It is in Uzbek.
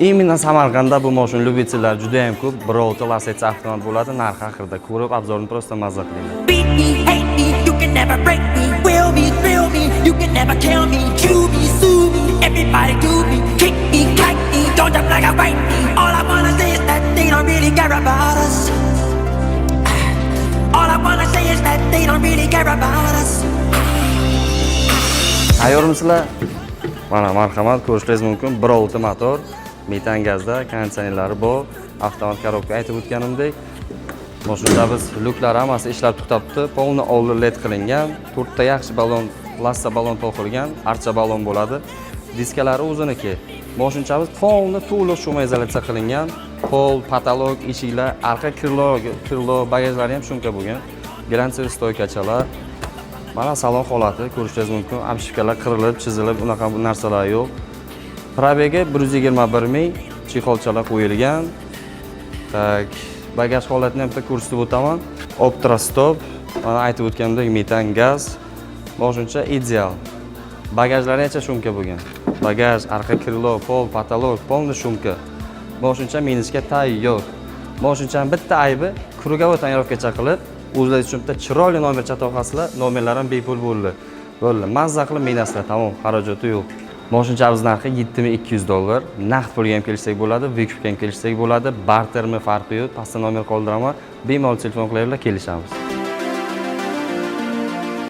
Именно Samarqandda bu mashina lyubitellar juda ham ko'p. Birorta Lacetti avtomat bo'ladi, narxi haqida ko'rib, obzorni просто mazza qilinglar. Beat me, hate me, you can never break me. Will me, thrill me, you can never kill me. Chew me, sue me, everybody do me. Kick me, kite me, don't jump like I bite me. All I wanna say is that they don't really care about us. All I wanna say is that they don't really care about us. Tayyormisizlar? Mana marhamat, ko'rishingiz mumkin. Birorta motor, metan gazda, konditsionerlari bor, avtomat korobka aytib o'tganimdek. Mashinada biz lyuklar hammasi ishlab turibdi, polni oldi led qilingan, 4 ta yaxshi balon, lassa balon to'qilgan, archa balon bo'ladi. Diskalari o'ziniki. Mashinamiz polni to'liq shumayzalasiya qilingan, pol, patolog, eshiklar, arqa krilo, bagajlari ham shunga bo'lgan. Gransiya stoykachalar. Mana salon holati ko'rishingiz mumkin. Amshifkalar qirilib, chizilib, unaqa narsalar yo'q. Probegi 121 ming, chexolchalar qo'yilgan. Tak, bagaj holatini ham bitta ko'rsatib o'taman. Optra stop, mana aytib o'tganimdek metan gaz. Moshincha ideal. Bagajlari esa shumka bo'lgan. Bagaj, arqa krilo, pol, patolog, polni shumka. Moshincha minusga tayyor. Moshinchaning bitta aybi krugovой tonirovkacha qilib, o'zlaringiz uchun bitta chiroyli nomercha topasizlar, nomerlar ham bepul bo'ldi. Bo'ldi, mazza qilib minasizlar, tamom, xarajati yo'q. Mashinamiz narxi $7200. Naqd pulga ham kelishsak bo'ladi, vekufga ham kelishsak bo'ladi. Bartermi farqi yo'q. Pastda nomer qoldiraman. Bemalol telefon qilayotlar, kelishamiz.